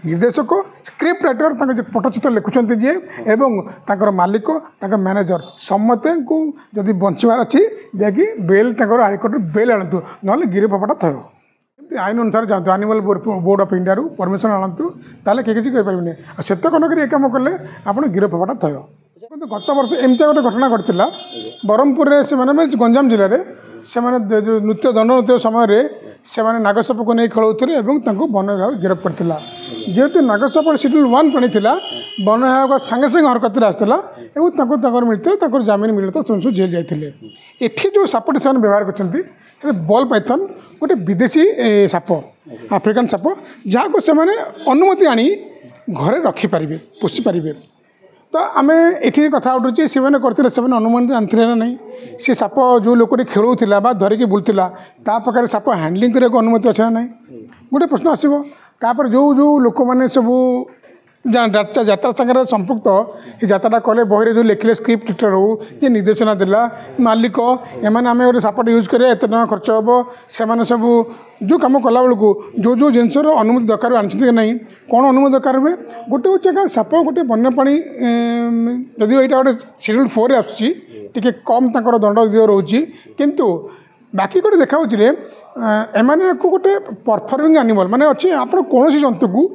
निर्देशक script writer Pattachitra लिखुंट जी एवं ताकर मालिक मैनेजर समस्ते को जदि बचार अच्छी जैकि बेल हाईकोर्ट बेल आणतु ना गिरफ हवाटा थो आईन अनुसार जातु एनिमल बोर्ड ऑफ इंडिया रू परमिशन आणतु ताले किसी करें से कनक ये कम कले आप गिरफ हवाटा थो गत वर्ष एमती गोटे घटना घटला ब्रह्मपुर से गंजाम जिले में से नृत्य दंड नृत्य समय से नागसाप को नहीं खेलुले वन विभाग गिरफ करता जेहेतु नागसाप शेड्यूल 1 पानी वन विभाग सागे सागे हरकत आसाला और मिलते जमीन मिलता तो जेल जाते एठी जो सापटी से व्यवहार कर बॉल पाइथन गोटे विदेशी साप आफ्रिकान साप जहाँ को से अनुमति आनी घरे रखिपारे पोषिपारे तो आम ये कथा उठुचे से करते अनुमति आनी ना नहीं सी साप जो लोकटी खेलूला धरिकी बुलूला पाखे साप हैंडलिंग करने अनुमति अच्छे ना ना गोटे प्रश्न आसो तापर जो जो लोक मैंने सबू यात्रा सागर संपुक्त ये यात्रा कले बही जो लिखिले स्क्रिप्ट राइटर हो कि निर्देशना देला मालिक एम आम गोटे सापट यूज करें एत टाँग खर्च हम से सब जो कम कला बेलू जो जो जिनसर अनुमति दरकार आनी ना कौन अनुमति दरकार हुए गोटे हूँ साप गोटे वन्यप्राणी जदि यहाँ गोटे शेड्यूल 4 आसूँ कम तक दंड रोचे किंतु बाकी गोटे देखा एम को गोटे परफॉर्मिंग एनिमल माने अच्छे आप कौन जंतु को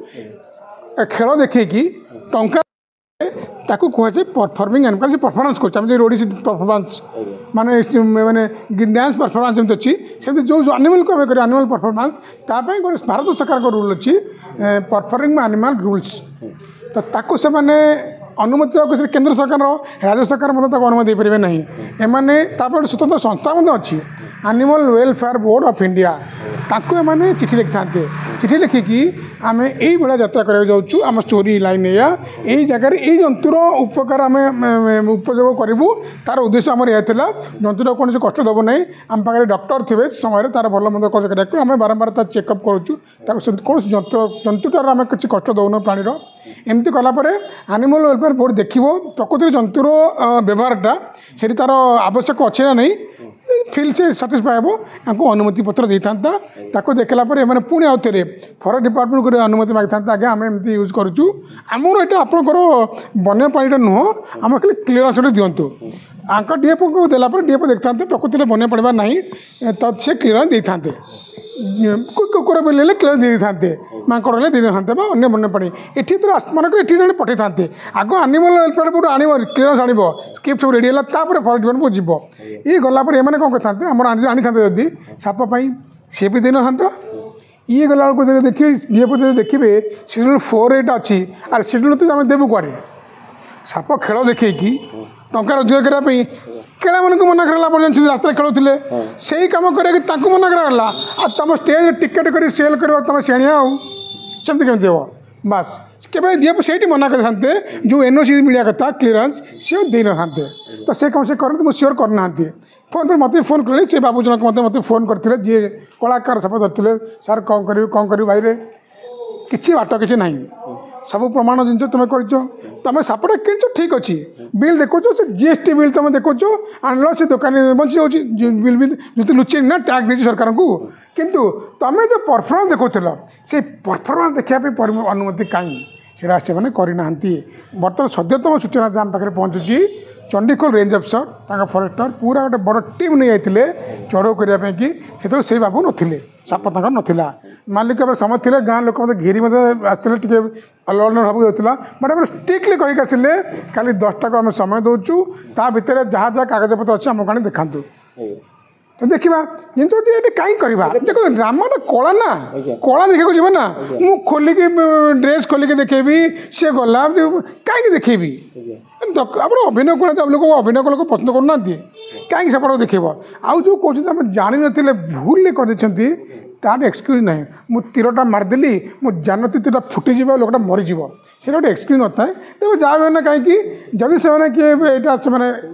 खेल देखी टंका ताकू कहुए परफॉर्मिंग एनिमल परफॉर्मेंस कर ओडिसी परफॉर्मेंस माने माने डांस परफॉर्मेंस जमी अच्छी से जो एनिमल को कर एनिमल परफॉर्मेंस तापाई गोटे भारत सरकार को रूल अच्छी परफॉर्मिंग एनिमल रूल्स तो ताकू से माने अनुमति केंद्र सरकार राज्य सरकार मतलब अनुमति दे पारे ना एमाने स्वतंत्र संस्था अच्छी animal welfare board of India ताकू मैंने चिठी लिखि था चिठी लिखिकी आम यही भाया यात्रा करा जाऊँ आम स्टोरी लाइन या यही जगह ये जंतुर उपकार आम उपयोग करूँ तार उद्देश्य आम यह जंतुटा कौन से कष्ट देव ना आम पाखे डॉक्टर थे समय तार भल मंद कराया आम बारंबार तार चेकअप करुँ कौन जंतुटार आम किसी कष्ट दौन प्राणीर एमती कलापर एनिमल वेलफेयर बोर्ड देखो प्रकृति जंतुर व्यवहारटा से तार आवश्यक अच्छे ना नहीं फिल से साटिस्फाई हे आपको अनुमति पत्र दे था देखला मैंने पुणी आउ थे फरेस्ट डिपार्टमेंट को अनुमति मांगी था आगे आम एमती यूज करूँ आमर यहाँ आपंकर वन्यप्राणीटा नुह आम खाली क्लीयरेंस दिंतु आंक डीएफओ को देलापर डीएफओ देखता प्रकृति में वन्यप्राणी ना तो से क्लीयरेंस दे था कुकुर बिल्ली क्लीयरेंस दे था माकड़ हेल्ले दे था अन्य वन्यप्राणी ये तो मानक ये जन पठे था आग एनिमल वेलफेयर बोर्ड आन क्लीयरेंस आण स्क्रिप्ट सब रेडी है फरेस्ट डिपार्टमेंट को जीव ये गलापर ये कौन करते आम आनी था जदि सापाई सी भी दे ना ये गला देखिए डीएफओ देखिए शेड्यूल 4 एटा अच्छी आर शेड्यूल तो आम देवु कड़े साप खेल देखी टंका रोजगार करने केड़ा मन को मना कर रास्ता खेलुले से कम कर मना कराला तुम स्टेज टिकेट कर सेल कर तुम सेणिया आमती कमी हे बास के डीएफओ से मना करते जो एनओसी मिलिया कथा क्लीयरेंस सी दे ना तो से कम से करते मुझे सियोर करना फोन पर मत फोन कले से बाबू जनक मत फोन करते जी कलाकार सब धरते सार कौन कर भाई किसी बाट किसी ना सब प्रमाण जिन तुम कर तुम सापटा कि ठीक अच्छे बिल देखो से जीएसटी बिल तुम देखो आनल से दुकानी बंची जाऊँगी बिल बिल जो लुचे ना टैक्स देती सरकार को किंतु तुम जो परफॉर्मेंस देखो से परफॉर्मेंस देखापी अनुमति कहीं से करना बर्तमान सद्यतम सूचना आम पाखे पहुँचुची चंडीखोल रेंज अफसर फरेस्टर पूरा गोटे बड़ टीम नहीं जाते चढ़ाऊ करने कि से बाबू नथिले साप नाला मालिक समय थे गाँव लोक मत घेरी आसते अलवल भाव जाता बट आम स्ट्रिक्टली कहीक आसिले खाली 10टा को आम समय दूचु ता भितर जहाँ जहाँ कागजपत्र अच्छे आमको आनी देखातु तो देखा जिन कहीं करवा देखो ड्रामाटा कला ना कला देखा जी ना मु खोलिकी ड्रेस खोलिकी देखेबी सी गला कहीं देखेबी आप अभिनय कला लोक अभिनय कला पसंद करना कहीं सेपट देखेब आउ जो कहते जान नी भूल करदे तार एक्सक्यूज ना मु तीरटा मारदेली मु जानती तीरटा फुटीज लोकटा मरीज से गोटे एक्सक्यूज न थाए तेज जहाँ ना कहीं जदि से किए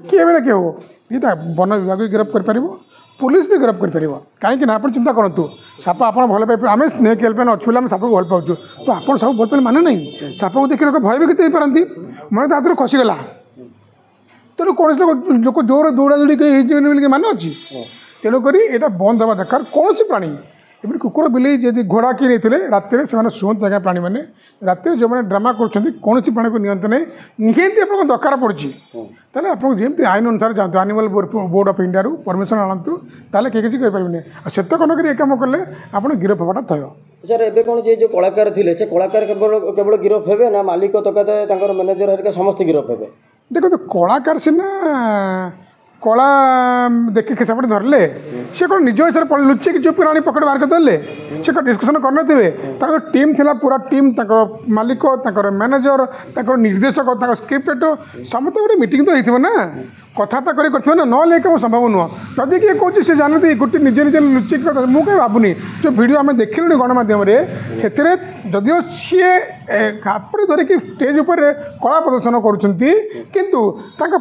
किए ना किए हो ये वन विभाग भी गिरफ्त कर पुलिस भी गिरफ्त कर कहीं आप चिंता करूँ साप आप भल पाए आम स्नेक हेल्पलाइन अच्छे आम साप को भल पाचु तो आप सब भल पाए माने नहीं साप को देखिए लोग भय भी कितने पारती मैं तो हाथ खसीगला तेणु कौन लोक जोर दौड़ा दौड़ी बोलिक मान अच्छी तेणुक यहाँ बंद हवा दरकार कौन प्राणी एपरि कुकुर बिलेई जदि घोड़ा किए नहीं राति से शुंत आज्ञा प्राणी मैंने राति जो मैंने ड्रामा कर कौन प्राणी को नियंत्रण नहीं निहाती आप दरकार पड़ी ताले आप जमी आईन अनुसार जातु animal board of India permission आणतु ताले किए किसी करें से कनक ये कम कले आप गिरफ हवाटा थय सर एबे कौन जे जो कलाकार थे से कलाकार केवल केवल गिरफ हेबे ना मालिक तक मैनेजर हरिका समस्त गिरफ हेबे देखो तो कलाकार सीना कला देखिए सेपटे धरले सी कौन निज हिसाब से लुचिक जो प्राणी पकड़ बाहर करदे सी कौन डिस्कसन कर टीम थिला पूरा टीम मालिक मैनेजर निर्देशक स्क्रिप्ट राइटर समस्त गोटे मीटिंग तो होती ना कथबार्ता कर ना कम संभव नुह जदि किए कौन से जानते गोटे निजे निजे लुचिक मुझे कहीं भावुनी जो भिडियो आम देखिलुनि गणमाध्यम से जदिओ सी हापड़ी धरिकी स्टेज उपर कला प्रदर्शन करूँ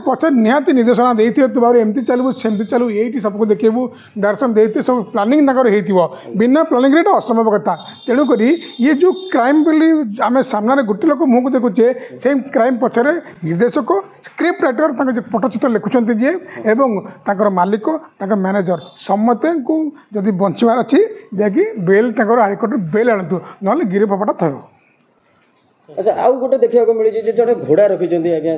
पचे निहाती निर्देशना देते एमती चलू सेमती चलू ये सबको देखू डायरेक्शन देते सब प्लानिंग हो बिना प्लानिंग असंभव कथा तेणुक ये जो क्राइम बोली आम सामने गोटे लोक मुँह को देखुचे से क्राइम पछरे निर्देशक स्क्रिप्ट राइटर पटचित्र लिखुंट जी एवं ताकर मालिक मैनेजर समस्त को जदि बचार अच्छी जैकि बेल हाईकोर्ट बेल आणतु ना गिरफ हवाटा थय अच्छा आउ गोटे देखा मिली जो घोड़ा रखी आज्ञा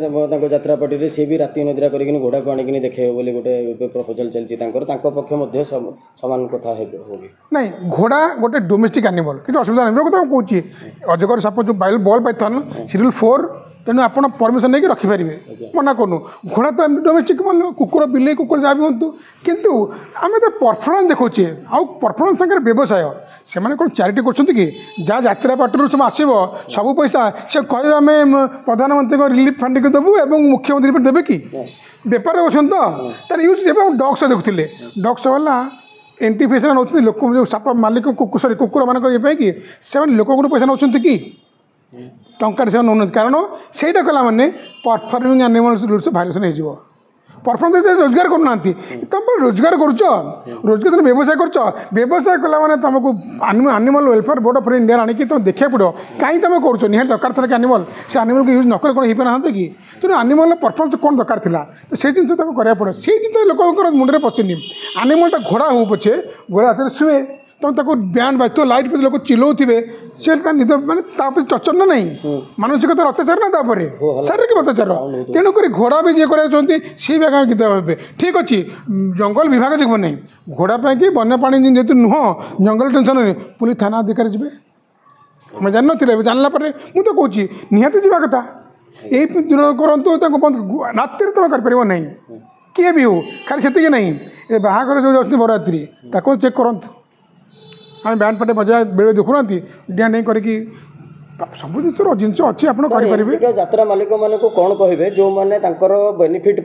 यात्रापाटी सी भी राति नदीरा कर घोड़ा को आनिक देखे बोले गोटे प्रपोजाल चलती पक्ष सामान कथा होगी नहीं घोड़ा गोटे डोमेस्टिक एनिमल किसी असुविधा नहीं कथा कौन अजगर साप जो बॉल पाइथन सीरियल 4 तेणु आप परमिशन नहीं रखिपारे मना करूँ घोड़ा तो एम डोमेस्टिक मान कुकुर बिले कुकुर जहाँ भी हूँ कितु आम तो परफॉर्मेंस देखुचे आउ परफॉर्मेंस सागर व्यवसाय से कौन चैरिटी कर जहाँ यात्रा पार्टी सब आसब सब पैसा से कह आम प्रधानमंत्री को रिलीफ फंड को देवु और मुख्यमंत्री देवे कि बेपार बसन तो तार यूज डग्स देखुले डग्स वाला एंट्री फैसा नौ लोक जो साप मालिक सरी कुकुर मान ये से लोक को पैसा नौ कि टंका से नौ कारण से कला मैंने परफॉर्मिंग एनिमल्स रूल्स भायोलेसन हो परफॉर्मेंस रोजगार करना तुम रोजगार रोजगार तुम व्यवसाय कला मैंने तुमको animal welfare board of India आनिक तुम देखा पड़ो कहीं तुम कर निहत दरकार था कि एनिमल से एनिमल को यूज नक कौन हो पाना कि तेणु एनिमल परफॉर्मेंस कौन दरकार था तो से जिन करा पड़ो से जिन लोक मुंडे पशेनि एनिमलटा घोड़ा हो पछे घोड़ा हाथ में शुए तुम ताको बैंड बाजो लाइट पे लोग चिल्लाऊे से निद मैंने टर्चर ना नहीं मानसिकता अत्याचार ना शारीरिक अत्याचार तेणुक घोड़ा भी जी कर सी भी गीत भावे ठीक अच्छे जंगल विभाग जीव नहीं घोड़ा कि वन्यप्राणी जेहतु नुह जंगल टेंशन नहीं पुलिस थाना अधिकारी जी मैं जान नी जानला मुझे कहूँ निहाती जावा कथा यही करूँ बंद राति तुम कर नहीं किए भी हो खाली से नहीं ये बाहागर जो बरयात्री चेक करूँ आम बैंड पार्टी बजा बेले देखुना डिया नहीं करके सब जिनस अच्छी आप यात्रा मालिक मान को कौन कहे जो मैंने बेनिफिट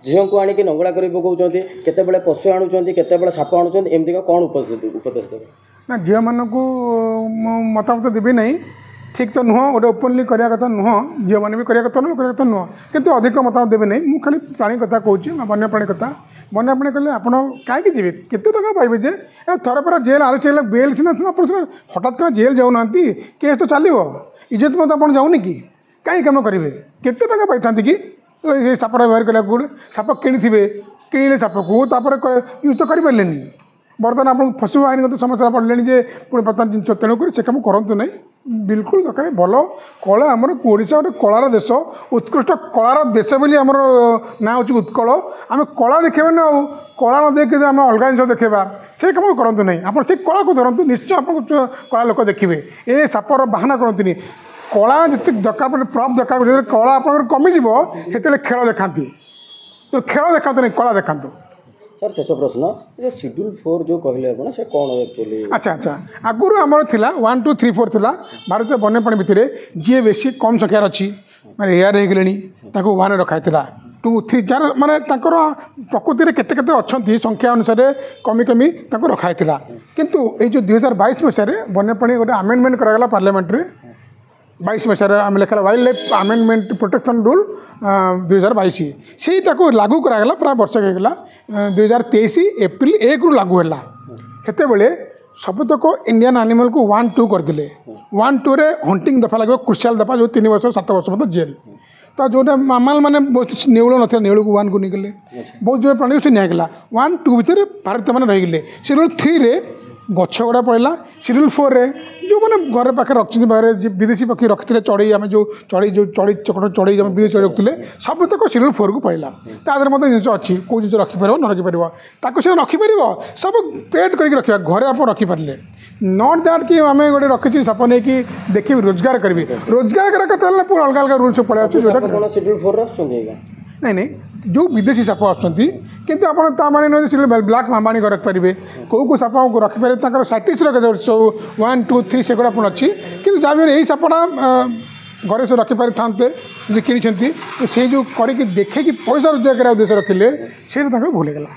झील को आनिक नंगला कर पकाउं केते पशु आणुंट केते साप आणुंट एमती कौन उपदेश देवे ना झील मान को मतामत देवी नहीं ठीक तो नुह गोटे ओपनली करा कथा नुह झील मैंने भी करा कथा कथा नुह कितु अधिक मतामत देवे नहीं मुझे खाली प्राणी कथा कहूँ वन्यप्राणी कथा वन्यप्राणी कले आप कहीं जी केते टका पाइबे जे थर पर जेल आलु चल बेल सीना आप हठात क्या जेल जाऊना केस तो चलो इज्जत मत आप जाऊनी कि कहीं कम करेंगे केते टका पाई कि सापर व्यवहार कला साप किणी किणिले साप को यूज तो करें बर्तमान आप फसु आईनगत समस्या पड़े जे पुणी बर्तमान जिन तेणुक से कम करूँ ना बिल्कुल दरकार भल कला आमर ओडिशा गोटे कलार देश उत्कृष्ट कलार देश बोली आमर ना हूँ उत्कल आम कला देखा ना कला न देखिए आम अलग जिन देखा से कम करूँ ना आप से कला को धरतु निश्चय आप कला लोक देखिए ये सापर बाहाना करते कला जिते दरकार पड़े प्रफ दरकार कला आप कमिज से खेल देखा तो खेल देखा नहीं कला देखा सर शेष प्रश्न ये शेड्यूल 4 जो कहले आपण से कौन एक्चुअली अच्छा आगुरी आमर थिला 1 2 3 4 थिला भारतीय वन्यप्राणी भितर जी बेसी कम संख्यार अच्छी माने एयर हो गले ताको 1 रखाई 2 3 जार माने प्रकृति में केते केते अच्छी संख्या अनुसार कमी कमी रखाई किंतु ये जो 2022 मसीह वन्यप्राणी गोटे आमेंडमेंट करागला पार्लियामेंट रे 22 मसीह आम लिखा wild life amendment protection rule 2022 से लागू करागला प्राय वर्ष होगा 2023 एप्रिल 1 रु लागू है सेते सबतक इंडियन एनिमल को 1 2 करते 1 2 रे हंटिंग दफा लगे क्रुशियल दफा जो 3 वर्ष 7 वर्ष मतलब जेल तो जो मामाल मैंने बहुत नेउल ना नेउल को 1 को नहीं गले बहुत जो प्राणी से निगला 1 2 भितर भारत मैंने रहीगले से रूल 3 रे ଗଛ ଗୁଡ଼ା ପଳେଇଲା। ସିଡ୍ୟୁଲ୍ 4ରେ ଯେଉଁମାନେ ଘର ପାଖରେ ରଖିଛନ୍ତି ବାହାରେ ବିଦେଶୀ ପକ୍ଷୀ ରଖିଥିଲେ ଚଢ଼େଇ ଆମେ ଯେଉଁ ଚଢ଼େଇ ଚକଟ ଚଢ଼େଇ ଆମେ ବିଦେଶୀ ଚଢ଼େଇ ରଖୁଥିଲେ ସବୁତକ ସିଡ୍ୟୁଲ୍ 4କୁ ପଳେଇଲା। ତା ଦେହରେ ମଧ୍ୟ ଜିନିଷ ଅଛି କେଉଁ ଜିନିଷ ରଖିପାରିବ ନ ରଖିପାରିବ ତାକୁ ସେ ରଖିପାରିବ ସବୁ ପେଟ୍ କରିକି ରଖିବା ଘରେ ଆପଣ ରଖିପାରିଲେ। ନଟ୍ ଦ୍ୟାଟ୍ କି ଆମେ ଗୋଟେ ରଖିଛି ସାପ ନେଇକି ଦେଖିବି ରୋଜଗାର କରିବି ରୋଜଗାର କରିବା କଥା ହେଲେ ପୁଣି ଅଲଗା ଅଲଗା ରୁଲ୍ସ ପଳେଇ ଆସୁଛି ଯେଉଁଟା ଆପଣ ସିଡ୍ୟୁଲ୍ 4ରେ ଆସୁଛନ୍ତି ଆଜ୍ଞା? ନାଇଁ ନାଇଁ ଯେଉଁ ବିଦେଶୀ ସାପ ଆସୁଛନ୍ତି କିନ୍ତୁ ଆପଣ ତା ମାନେ ନୁହେଁ ସେ ବ୍ଲାକ୍ ମାମ୍ବାଣୀ ରଖିପାରିବେ କେଉଁ ସାପ ରଖିପାରିବେ ତାଙ୍କର ସାଇଟିସ୍ର ସବୁ 1 2 3 ସେଗୁଡ଼ା ଆପଣ ଅଛି କିନ୍ତୁ ଯାହା ବି ଏଇ ସାପଟା ଘରେ ସେ ରଖିପାରିଥାନ୍ତେ ଯେ କିଣିଛନ୍ତି ସେଇ ଯେଉଁ କରିକି ଦେଖେଇକି ପଇସା ରୋଜଗାର କରିବା ଉଦ୍ଦେଶ୍ୟ ରଖିଲେ ସେଇଟା ତାଙ୍କୁ ଭୁଲ ହେଇଗଲା।